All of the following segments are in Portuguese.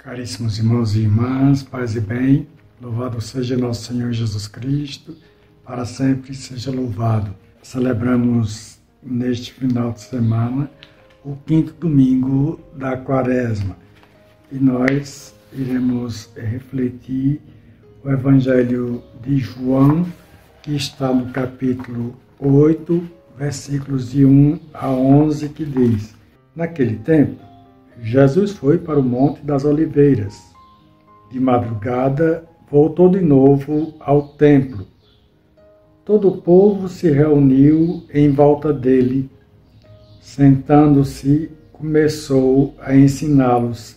Caríssimos irmãos e irmãs, paz e bem, louvado seja nosso Senhor Jesus Cristo, para sempre seja louvado. Celebramos neste final de semana o 5º domingo da Quaresma e nós iremos refletir o Evangelho de João, que está no capítulo 8, versículos de 1 a 11, que diz: Naquele tempo, Jesus foi para o Monte das Oliveiras. De madrugada, voltou de novo ao templo. Todo o povo se reuniu em volta dele. Sentando-se, começou a ensiná-los.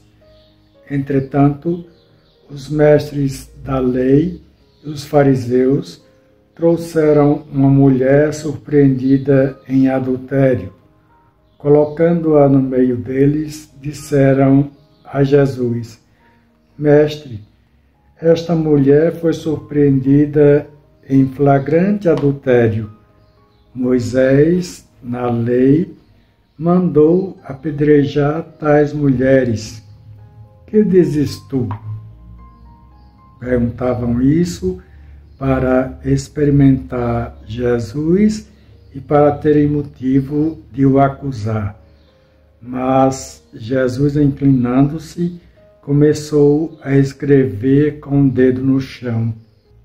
Entretanto, os mestres da lei e os fariseus trouxeram uma mulher surpreendida em adultério. Colocando-a no meio deles, disseram a Jesus: Mestre, esta mulher foi surpreendida em flagrante adultério. Moisés, na lei, mandou apedrejar tais mulheres. Que dizes tu? Perguntavam isso para experimentar Jesus e para terem motivo de o acusar. Mas Jesus, inclinando-se, começou a escrever com o dedo no chão.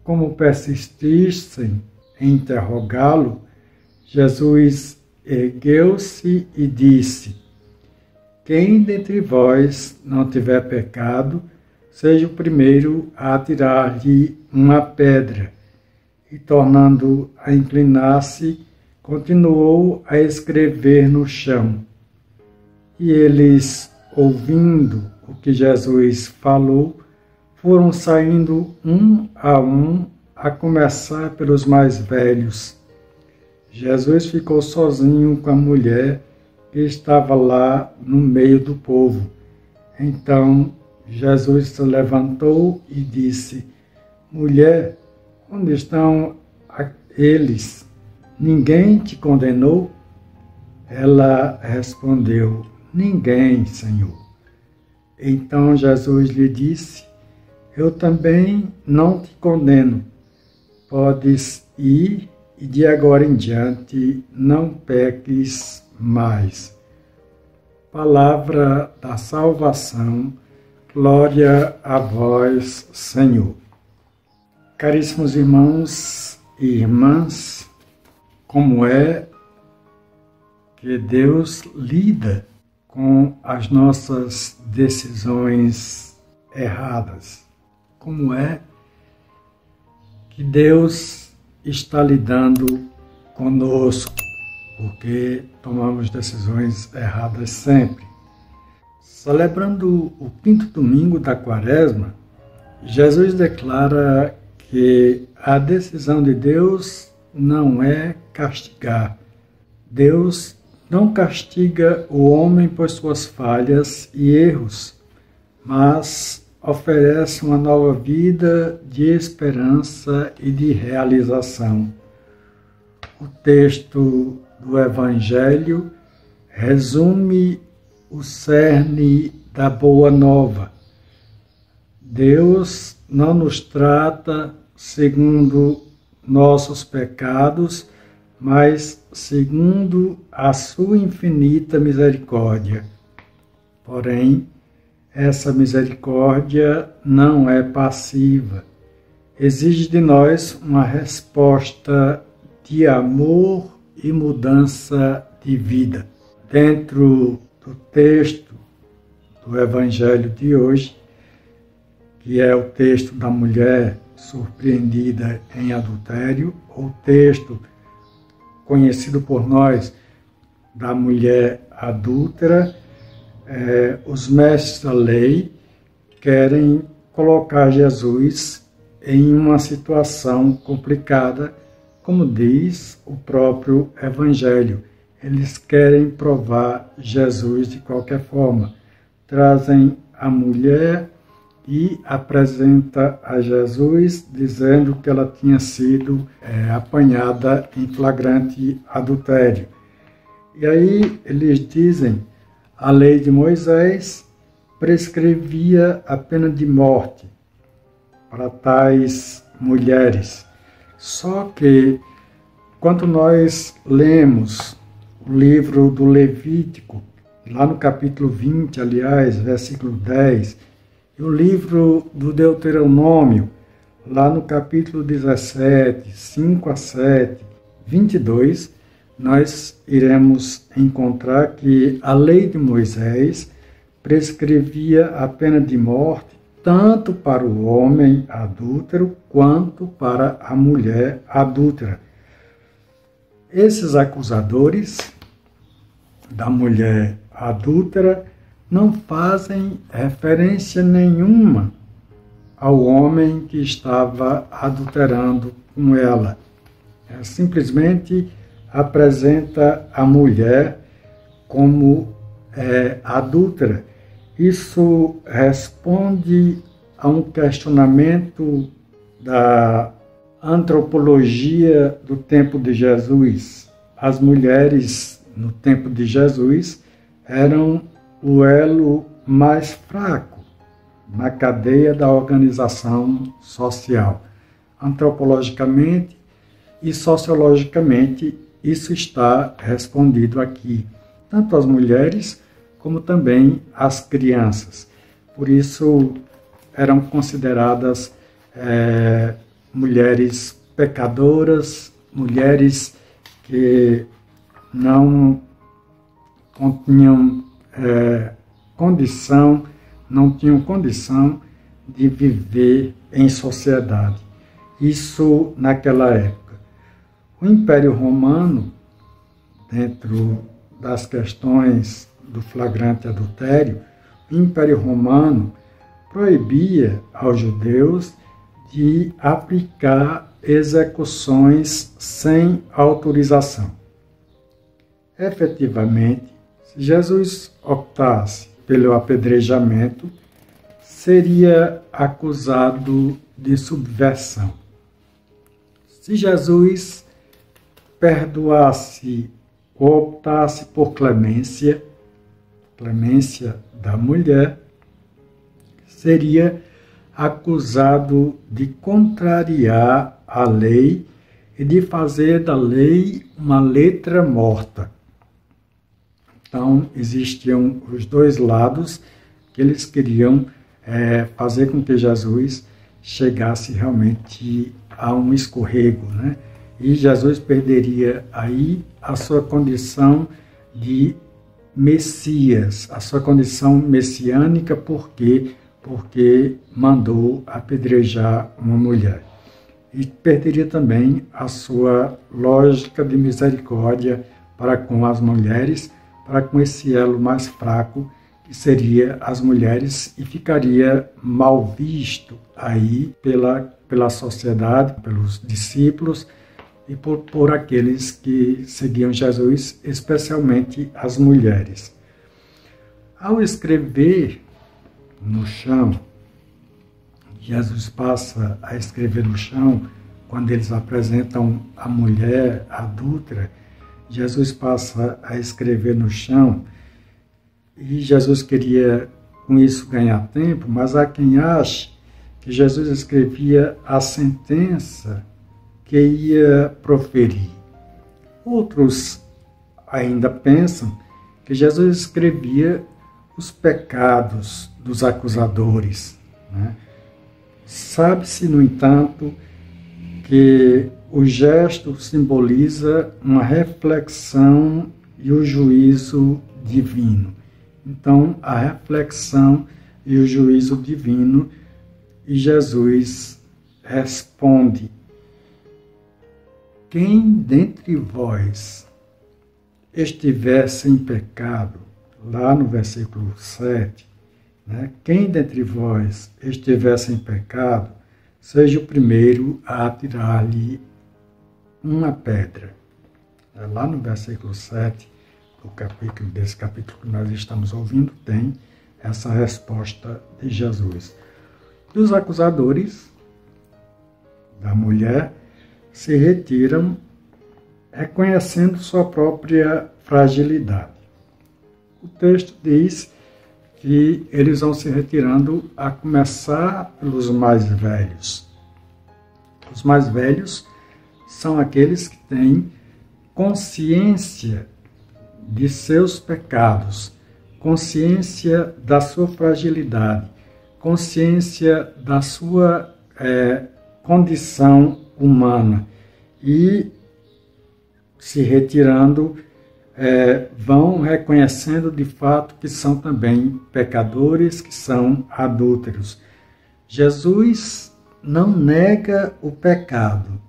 Como persistissem em interrogá-lo, Jesus ergueu-se e disse: Quem dentre vós não tiver pecado, seja o primeiro a atirar-lhe uma pedra. E, tornando a inclinar-se, continuou a escrever no chão. E eles, ouvindo o que Jesus falou, foram saindo um, a começar pelos mais velhos. Jesus ficou sozinho com a mulher que estava lá no meio do povo. Então Jesus se levantou e disse: Mulher, onde estão eles? Ninguém te condenou? Ela respondeu: Ninguém, Senhor. Então Jesus lhe disse: Eu também não te condeno. Podes ir e de agora em diante não peques mais. Palavra da salvação. Glória a vós, Senhor. Caríssimos irmãos e irmãs, como é que Deus lida com as nossas decisões erradas? Como é que Deus está lidando conosco? Porque tomamos decisões erradas sempre. Celebrando o 5º domingo da Quaresma, Jesus declara que a decisão de Deus não é castigar. Deus não castiga o homem por suas falhas e erros, mas oferece uma nova vida de esperança e de realização. O texto do Evangelho resume o cerne da Boa Nova. Deus não nos trata segundo nossos pecados, mas segundo a sua infinita misericórdia. Porém, essa misericórdia não é passiva. Exige de nós uma resposta de amor e mudança de vida. Dentro do texto do Evangelho de hoje, que é o texto da mulher surpreendida em adultério, ou texto conhecido por nós da mulher adúltera, os mestres da lei querem colocar Jesus em uma situação complicada, como diz o próprio Evangelho. Eles querem provar Jesus de qualquer forma. Trazem a mulher e apresenta a Jesus dizendo que ela tinha sido apanhada em flagrante adultério. E aí eles dizem: a lei de Moisés prescrevia a pena de morte para tais mulheres. Só que, quando nós lemos o livro do Levítico, lá no capítulo 20, aliás, versículo 10, e o livro do Deuteronômio, lá no capítulo 17, 5 a 7, 22, nós iremos encontrar que a lei de Moisés prescrevia a pena de morte tanto para o homem adúltero quanto para a mulher adúltera. Esses acusadores da mulher adúltera não fazem referência nenhuma ao homem que estava adulterando com ela. Simplesmente apresenta a mulher como adúltera. Isso responde a um questionamento da antropologia do tempo de Jesus. As mulheres no tempo de Jesus eram o elo mais fraco na cadeia da organização social. Antropologicamente e sociologicamente, isso está respondido aqui, tanto as mulheres como também as crianças. Por isso, eram consideradas mulheres pecadoras, mulheres que não tinham condição de viver em sociedade. Isso naquela época. O Império Romano, dentro das questões do flagrante adultério, o Império Romano proibia aos judeus de aplicar execuções sem autorização. Efetivamente, se Jesus optasse pelo apedrejamento, seria acusado de subversão. Se Jesus perdoasse ou optasse por clemência da mulher, seria acusado de contrariar a lei e de fazer da lei uma letra morta. Então, existiam os dois lados que eles queriam fazer com que Jesus chegasse realmente a um escorrego, né? E Jesus perderia aí a sua condição de Messias, a sua condição messiânica, porque mandou apedrejar uma mulher. E perderia também a sua lógica de misericórdia para com as mulheres, para com esse elo mais fraco, que seria as mulheres, e ficaria mal visto aí pela sociedade, pelos discípulos, e por aqueles que seguiam Jesus, especialmente as mulheres. Ao escrever no chão, Jesus passa a escrever no chão, quando eles apresentam a mulher adúltera, Jesus passa a escrever no chão, e Jesus queria com isso ganhar tempo, mas há quem ache que Jesus escrevia a sentença que ia proferir. Outros ainda pensam que Jesus escrevia os pecados dos acusadores, né? Sabe-se, no entanto, que o gesto simboliza uma reflexão e o juízo divino. Então, a reflexão e o juízo divino, e Jesus responde: quem dentre vós estiver sem pecado, lá no versículo 7, né? Quem dentre vós estiver sem pecado, seja o primeiro a atirar-lhe uma pedra. Lá no versículo 7 desse capítulo que nós estamos ouvindo, tem essa resposta de Jesus. E os acusadores da mulher se retiram, reconhecendo sua própria fragilidade. O texto diz que eles vão se retirando, a começar pelos mais velhos. Os mais velhos são aqueles que têm consciência de seus pecados, consciência da sua fragilidade, consciência da sua condição humana e se retirando, vão reconhecendo de fato que são também pecadores, que são adúlteros. Jesus não nega o pecado.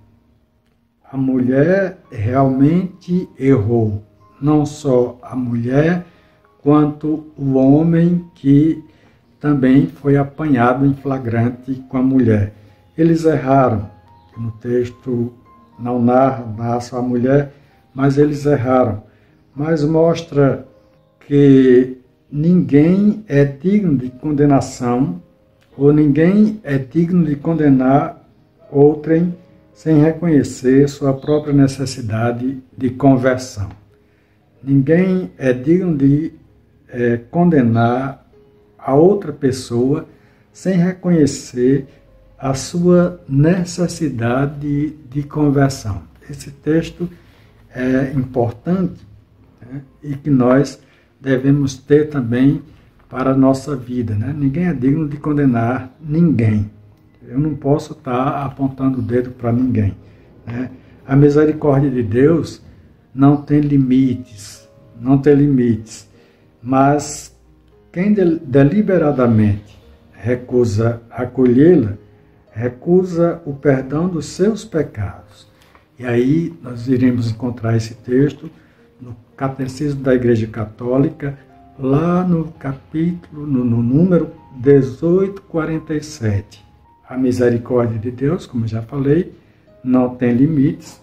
A mulher realmente errou. Não só a mulher, quanto o homem que também foi apanhado em flagrante com a mulher. Eles erraram. No texto não narra só a mulher, mas eles erraram. Mas mostra que ninguém é digno de condenação, ou ninguém é digno de condenar outrem sem reconhecer sua própria necessidade de conversão. Ninguém é digno de condenar a outra pessoa sem reconhecer a sua necessidade de conversão. Esse texto é importante, né, e que nós devemos ter também para a nossa vida. Né? Ninguém é digno de condenar ninguém. Eu não posso estar apontando o dedo para ninguém. Né? A misericórdia de Deus não tem limites, mas quem deliberadamente recusa acolhê-la, recusa o perdão dos seus pecados. E aí nós iremos encontrar esse texto no Catecismo da Igreja Católica, lá no capítulo, no número 1847. A misericórdia de Deus, como já falei, não tem limites,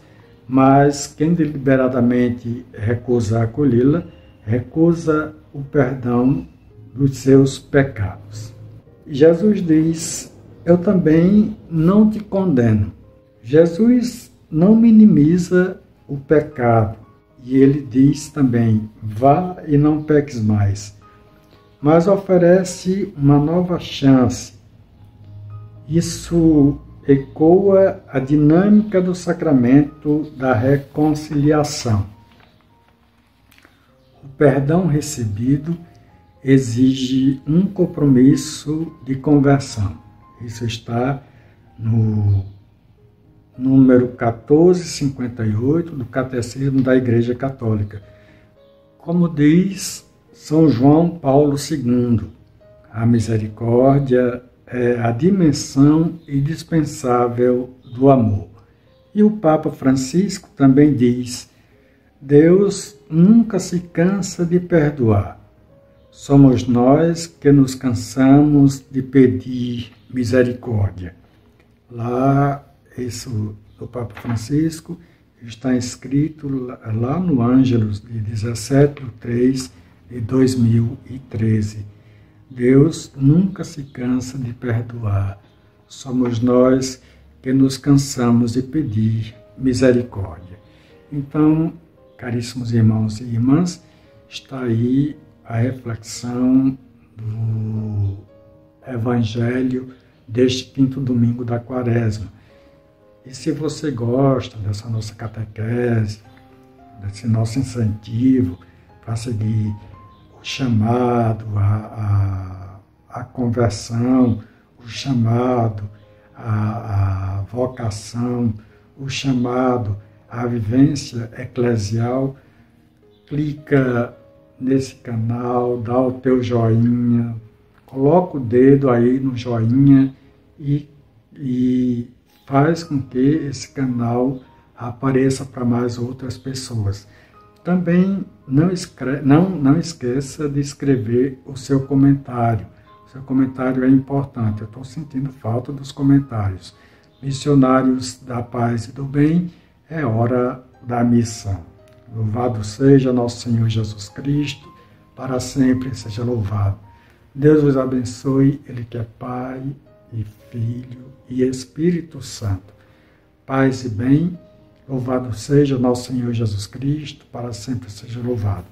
mas quem deliberadamente recusa acolhê-la, recusa o perdão dos seus pecados. Jesus diz: eu também não te condeno. Jesus não minimiza o pecado, e ele diz também: vá e não peques mais, mas oferece uma nova chance. Isso ecoa a dinâmica do sacramento da reconciliação. O perdão recebido exige um compromisso de conversão. Isso está no número 1458 do Catecismo da Igreja Católica. Como diz São João Paulo II, a misericórdia é a dimensão indispensável do amor. E o Papa Francisco também diz: Deus nunca se cansa de perdoar. Somos nós que nos cansamos de pedir misericórdia. Lá, isso do Papa Francisco está escrito lá no Ângelus de 17/3/2013. Deus nunca se cansa de perdoar. Somos nós que nos cansamos de pedir misericórdia. Então, caríssimos irmãos e irmãs, está aí a reflexão do Evangelho deste quinto domingo da Quaresma. E se você gosta dessa nossa catequese, desse nosso incentivo para seguir o chamado à conversão, o chamado à vocação, o chamado à vivência eclesial, clica nesse canal, dá o teu joinha, coloca o dedo aí no joinha e faz com que esse canal apareça para mais outras pessoas. Também não esqueça de escrever o seu comentário. O seu comentário é importante. Eu estou sentindo falta dos comentários. Missionários da paz e do bem, é hora da missão. Louvado seja nosso Senhor Jesus Cristo, para sempre seja louvado. Deus vos abençoe, Ele que é Pai e Filho e Espírito Santo. Paz e bem, louvado seja nosso Senhor Jesus Cristo, para sempre seja louvado.